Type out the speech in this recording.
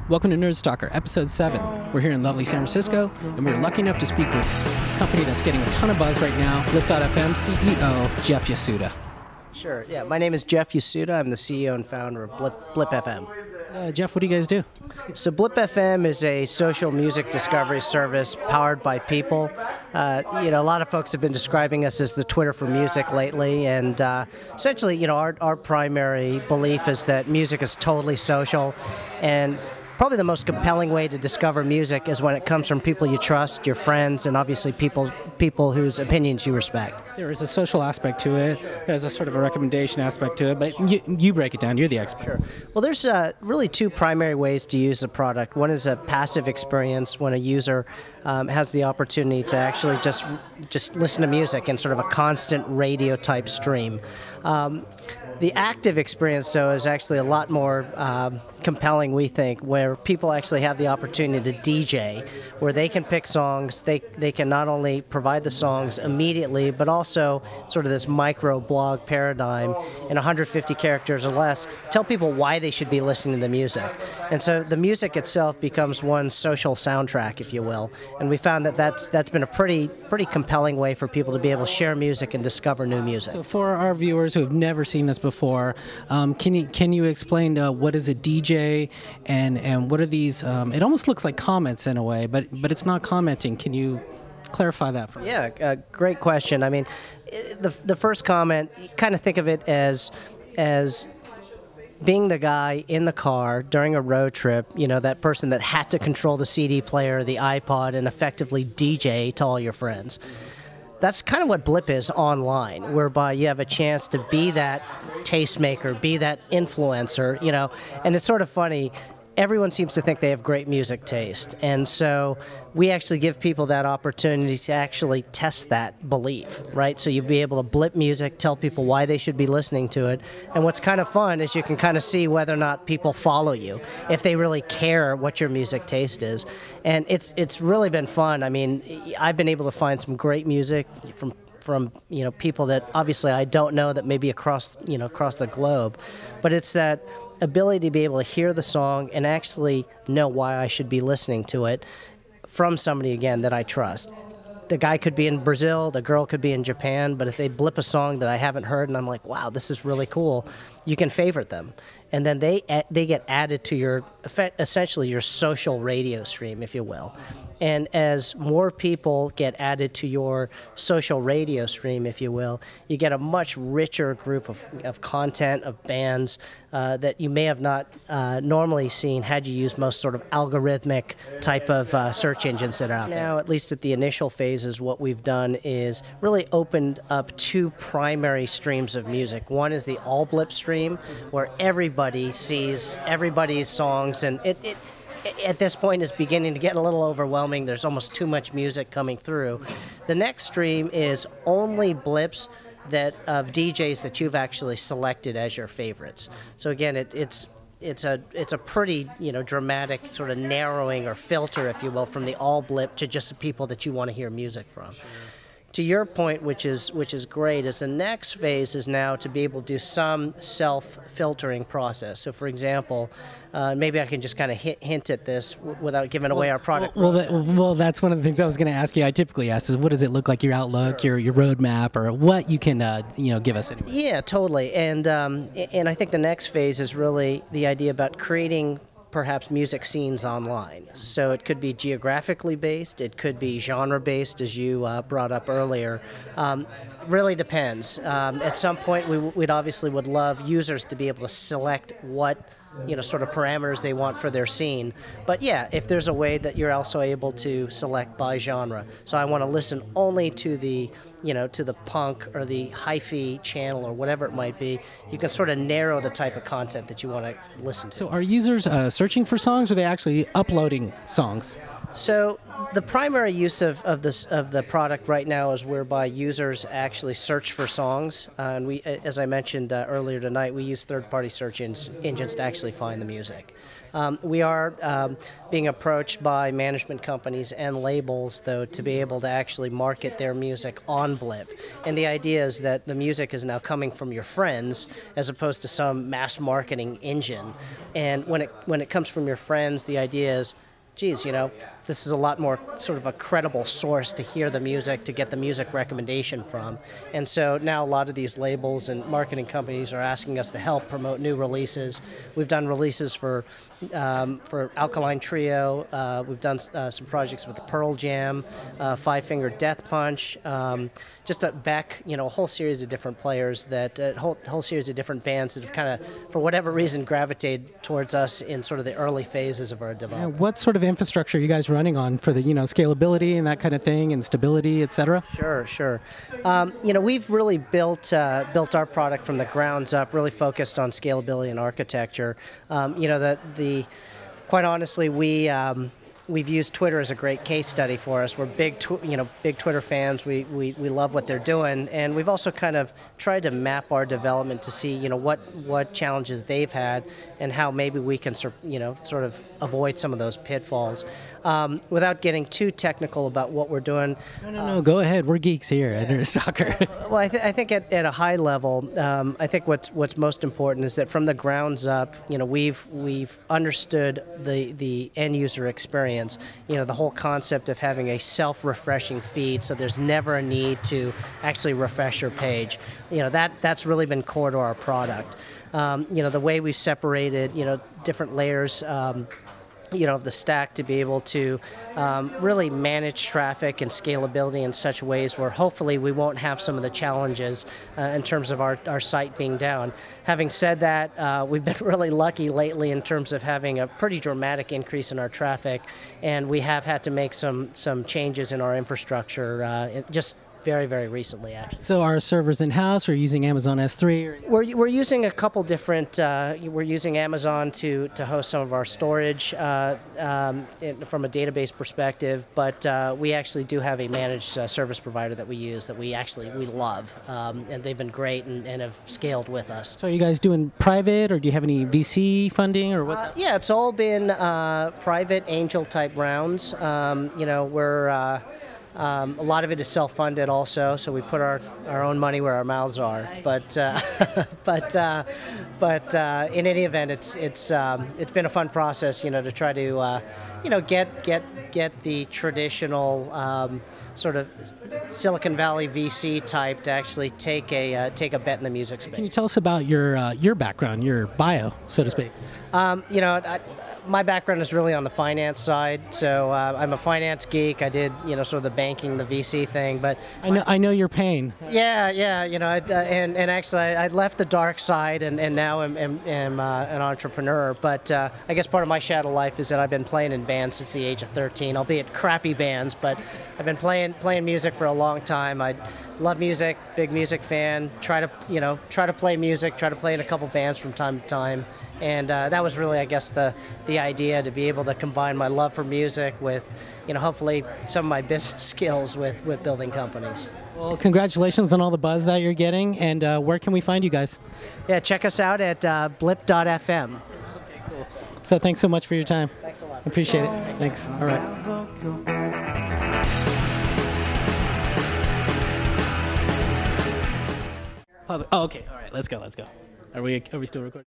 Welcome to Stalker, Episode 7. We're here in lovely San Francisco, and we're lucky enough to speak with a company that's getting a ton of buzz right now, Blip.fm CEO Jeff Yasuda. Sure, yeah. My name is Jeff Yasuda. I'm the CEO and founder of Blip.fm. Jeff, what do you guys do? So Blip.fm is a social music discovery service powered by people. A lot of folks have been describing us as the Twitter for music lately, and essentially, our primary belief is that music is totally social, and probably the most compelling way to discover music is when it comes from people you trust, your friends, and obviously people whose opinions you respect. There is a social aspect to it. There's a sort of a recommendation aspect to it, but you break it down. You're the expert. Sure. Well, there's really two primary ways to use the product. One is a passive experience when a user has the opportunity to actually just listen to music in sort of a constant radio type stream. The active experience, though, is actually a lot more compelling, we think, where people actually have the opportunity to DJ, where they can pick songs. They can not only provide the songs immediately, but also sort of this micro-blog paradigm in 150 characters or less, tell people why they should be listening to the music. And so the music itself becomes one social soundtrack, if you will. And we found that that's been a pretty compelling way for people to be able to share music and discover new music. So for our viewers who have never seen this before, can you explain what is a DJ and what are these? It almost looks like comments in a way, but it's not commenting. Can you clarify that for me? Yeah, great question. I mean, the first comment, kind of think of it as being the guy in the car during a road trip, that person that had to control the CD player, the iPod, and effectively DJ to all your friends. That's kind of what Blip is online, whereby you have a chance to be that tastemaker, be that influencer, and it's sort of funny. Everyone seems to think they have great music taste, and so we actually give people that opportunity to actually test that belief, right? So you'll be able to blip music, tell people why they should be listening to it, and what's kind of fun is you can kind of see whether or not people follow you, if they really care what your music taste is, and it's really been fun. I mean, I've been able to find some great music from people that obviously I don't know, that may be across the globe, but it's that ability to be able to hear the song and actually know why I should be listening to it from somebody, again, that I trust. The guy could be in Brazil, the girl could be in Japan, but if they blip a song that I haven't heard and I'm like, wow, this is really cool, you can favorite them. And then they get added to essentially your social radio stream, if you will. And as more people get added to your social radio stream, if you will, you get a much richer group of content, of bands that you may have not normally seen had you used most sort of algorithmic type of search engines that are out there. Now, at least at the initial phases, what we've done is really opened up two primary streams of music. One is the all blip stream, where everybody sees everybody's songs, and it at this point is beginning to get a little overwhelming. There's almost too much music coming through. The next stream is only blips of DJs that you've actually selected as your favorites. So again, it's a pretty dramatic sort of narrowing or filter, if you will, from the all blip to just the people that you want to hear music from. Sure. To your point, which is great, is the next phase is now to be able to do some self-filtering process. So, for example, maybe I can just kind of hint at this without giving away our product. Well, that's one of the things I was going to ask you. I typically ask is, what does it look like, your outlook, Sure. your roadmap, or what you can give us anyway. Yeah, totally. And I think the next phase is really the idea about creating perhaps music scenes online. So it could be geographically based, it could be genre based, as you brought up earlier. Really depends. At some point, we'd obviously would love users to be able to select what sort of parameters they want for their scene. But yeah, if there's a way that you're also able to select by genre. So I want to listen only to the to the punk or the hi-fi channel or whatever it might be, you can sort of narrow the type of content that you want to listen to. So are users searching for songs, or are they actually uploading songs? So the primary use of the product right now is whereby users actually search for songs, and we, as I mentioned earlier tonight, we use third-party search engines to actually find the music. We are being approached by management companies and labels, though, to be able to actually market their music on Blip. And the idea is that the music is now coming from your friends as opposed to some mass marketing engine. And when it comes from your friends, the idea is, geez, this is a lot more sort of a credible source to hear the music, to get the music recommendation from. And so now a lot of these labels and marketing companies are asking us to help promote new releases. We've done releases for Alkaline Trio. We've done some projects with Pearl Jam, Five Finger Death Punch, just a whole series of different players, a whole series of different bands that have kind of, for whatever reason, gravitated towards us in sort of the early phases of our development. What sort of infrastructure are you guys running on for the scalability and that kind of thing, and stability, et cetera? Sure. We've really built our product from the grounds up, really focused on scalability and architecture. Quite honestly, we've used Twitter as a great case study for us. We're big Twitter fans. We love what they're doing, and we've also kind of tried to map our development to see what challenges they've had and how maybe we can sort of avoid some of those pitfalls. Without getting too technical about what we're doing. No, go ahead. We're geeks here at Stalker. Well, I think at a high level, I think what's most important is that from the grounds up, we've understood the end user experience. The whole concept of having a self-refreshing feed, so there's never a need to actually refresh your page. That's really been core to our product. The way we've separated, different layers. Of the stack to be able to really manage traffic and scalability in such ways where hopefully we won't have some of the challenges in terms of our site being down. Having said that, we've been really lucky lately in terms of having a pretty dramatic increase in our traffic, and we have had to make some changes in our infrastructure just very, very recently, actually. So are servers in-house, or using Amazon S3? We're using a couple different, we're using Amazon to host some of our storage from a database perspective, but we actually do have a managed service provider that we use that we love, and they've been great and have scaled with us. So are you guys doing private, or do you have any VC funding, or what's that? Yeah, it's all been private angel type rounds. We're a lot of it is self-funded also, so we put our own money where our mouths are. But in any event, it's been a fun process, to try to get the traditional sort of Silicon Valley VC type to actually take a bet in the music space. Can you tell us about your background, your bio, so to speak? My background is really on the finance side, so I'm a finance geek. I did, sort of the banking, the VC thing, but I know your pain. Yeah, and actually I left the dark side and now am an entrepreneur. But I guess part of my shadow life is that I've been playing in bands since the age of 13, albeit crappy bands, but I've been playing music for a long time. I love music, big music fan. Try to play music, try to play in a couple bands from time to time. And that was really, I guess, the idea, to be able to combine my love for music with, hopefully some of my business skills with building companies. Well, congratulations on all the buzz that you're getting, and where can we find you guys? Yeah, check us out at blip.fm. Okay, cool. So thanks so much for your time. Thanks a lot. Appreciate it. Thanks. All right. Oh, okay. All right. Let's go. Are we still recording?